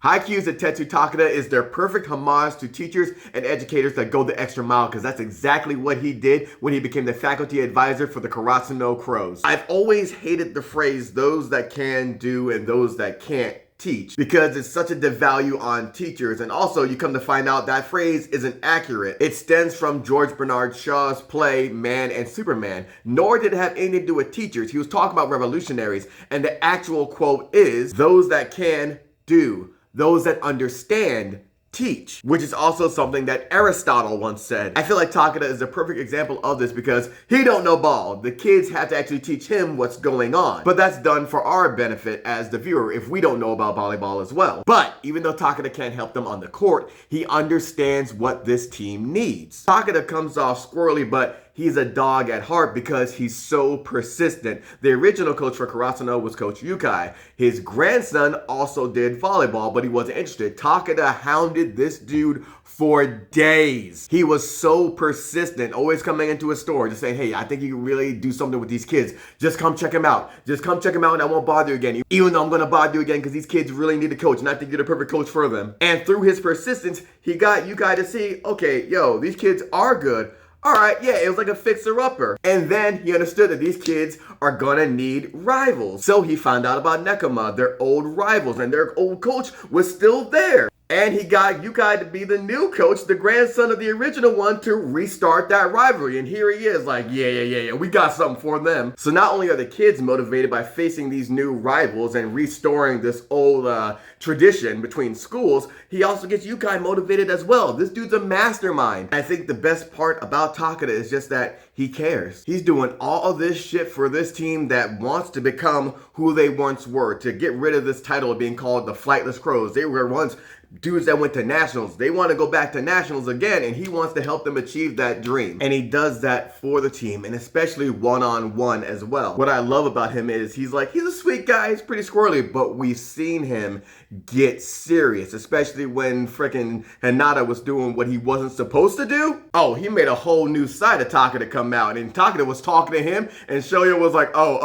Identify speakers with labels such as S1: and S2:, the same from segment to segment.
S1: Haikyuu's Ittetsu Takeda is their perfect homage to teachers and educators that go the extra mile, because that's exactly what he did when he became the faculty advisor for the Karasuno Crows. I've always hated the phrase, those that can do and those that can't teach, because it's such a devalue on teachers, and also you come to find out that phrase isn't accurate. It stems from George Bernard Shaw's play Man and Superman, nor did it have anything to do with teachers. He was talking about revolutionaries, and the actual quote is, those that can do, those that understand teach, which is also something that Aristotle once said. I feel like Takeda is a perfect example of this because he don't know ball. The kids have to actually teach him what's going on. But that's done for our benefit as the viewer if we don't know about volleyball as well. But even though Takeda can't help them on the court, he understands what this team needs. Takeda comes off squirrely, but he's a dog at heart because he's so persistent. The original coach for Karasuno was Coach Yukai. His grandson also did volleyball, but he wasn't interested. Takeda hounded this dude for days. He was so persistent, always coming into a store, just saying, hey, I think you can really do something with these kids. Just come check him out. Just come check him out and I won't bother you again. Even though I'm going to bother you again because these kids really need a coach and I think you're the perfect coach for them. And through his persistence, he got Yukai to see, okay, yo, these kids are good. All right, yeah, it was like a fixer-upper. And then he understood that these kids are gonna need rivals. So he found out about Nekoma, their old rivals, and their old coach was still there. And he got Yukai to be the new coach, the grandson of the original one, to restart that rivalry. And here he is like, yeah, we got something for them. So not only are the kids motivated by facing these new rivals and restoring this old tradition between schools, he also gets Yukai motivated as well. This dude's a mastermind. I think the best part about Takeda is just that he cares. He's doing all of this shit for this team that wants to become who they once were, to get rid of this title of being called the Flightless Crows. They were once dudes that went to nationals. They want to go back to nationals again, and he wants to help them achieve that dream. And he does that for the team, and especially one-on-one as well. What I love about him is he's a sweet guy, he's pretty squirrely, but we've seen him get serious, especially when frickin' Hinata was doing what he wasn't supposed to do. Oh, he made a whole new side of Takeda come out, and Takeda was talking to him, and Shoya was like, oh,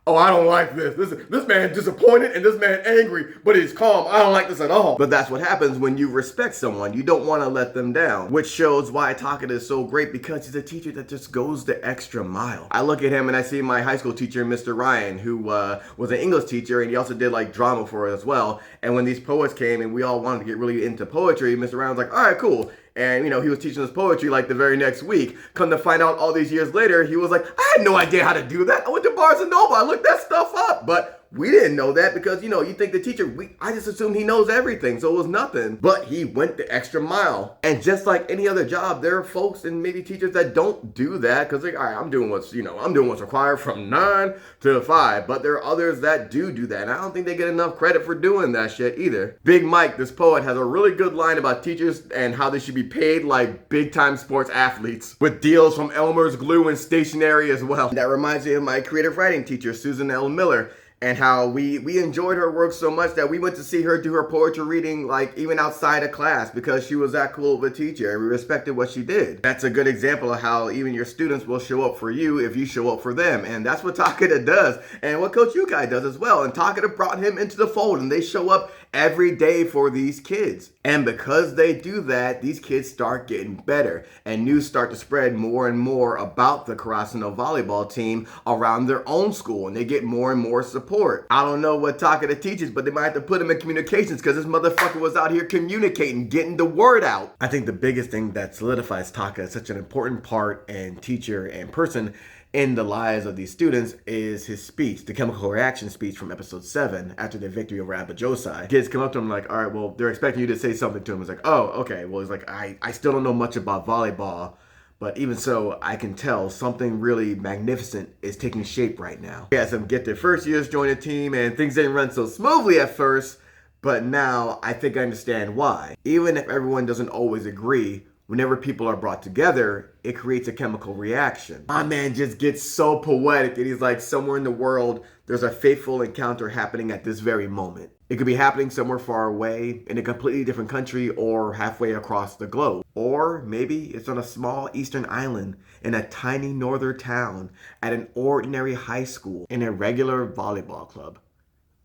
S1: I don't like this. This man disappointed and this man angry, but he's calm. I don't like this at all. But that's what happens when you respect someone. You don't want to let them down, which shows why Takeda is so great, because he's a teacher that just goes the extra mile. I look at him and I see my high school teacher, Mr. Ryan, who was an English teacher, and he also did like drama for us as well. And when these poets came and we all wanted to get really into poetry, Mr. Ryan was like, all right, cool. And, he was teaching us poetry like the very next week. Come to find out all these years later, he was like, I had no idea how to do that. I went to Barnes & Noble. I looked that stuff up. But we didn't know that because, you think the teacher, I just assumed he knows everything. So it was nothing. But he went the extra mile. And just like any other job, there are folks and maybe teachers that don't do that because all right, I'm doing what's required from 9 to 5. But there are others that do that. And I don't think they get enough credit for doing that shit either. Big Mike, this poet, has a really good line about teachers and how they should be paid like big time sports athletes, with deals from Elmer's Glue and stationery as well. That reminds me of my creative writing teacher, Susan L. Miller, and how we enjoyed her work so much that we went to see her do her poetry reading like even outside of class because she was that cool of a teacher and we respected what she did. That's a good example of how even your students will show up for you if you show up for them. And that's what Takeda does and what Coach Yukai does as well. And Takeda brought him into the fold and they show up every day for these kids. And because they do that, these kids start getting better and news start to spread more and more about the Karasuno volleyball team around their own school, and they get more and more support. I don't know what Takeda teaches, but they might have to put him in communications because this motherfucker was out here communicating, getting the word out. I think the biggest thing that solidifies Takeda as such an important part and teacher and person in the lives of these students is his speech, the chemical reaction speech from episode 7 after their victory over Abajosai. Kids come up to him like, all right, well, they're expecting you to say something to him. It's like, oh, okay. Well, he's like, I still don't know much about volleyball, but even so, I can tell something really magnificent is taking shape right now. He has them get their first years, join a team, and things didn't run so smoothly at first, but now I think I understand why. Even if everyone doesn't always agree, whenever people are brought together, it creates a chemical reaction. My man just gets so poetic and he's like, somewhere in the world, there's a fateful encounter happening at this very moment. It could be happening somewhere far away in a completely different country or halfway across the globe. Or maybe it's on a small eastern island in a tiny northern town at an ordinary high school in a regular volleyball club.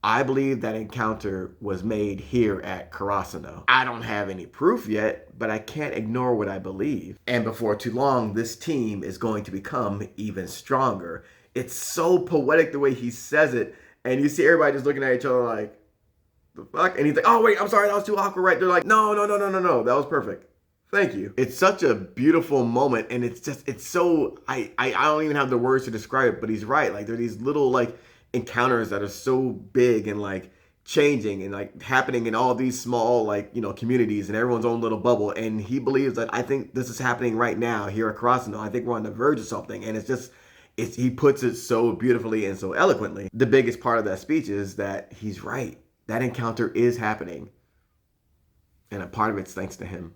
S1: I believe that encounter was made here at Karasuno. I don't have any proof yet, but I can't ignore what I believe. And before too long, this team is going to become even stronger. It's so poetic the way he says it, and you see everybody just looking at each other like, the fuck? And he's like, oh wait, I'm sorry, that was too awkward, right? They're like, no, that was perfect. Thank you. It's such a beautiful moment, and it's so, I don't even have the words to describe it, but he's right. Like, there are these little, like, encounters that are so big and, like, changing and, like, happening in all these small, like, you know, communities and everyone's own little bubble. And he believes that, I think this is happening right now here at Karasuno. I think we're on the verge of something, and he puts it so beautifully and so eloquently. The biggest part of that speech is that he's right. That encounter is happening, and a part of it's thanks to him.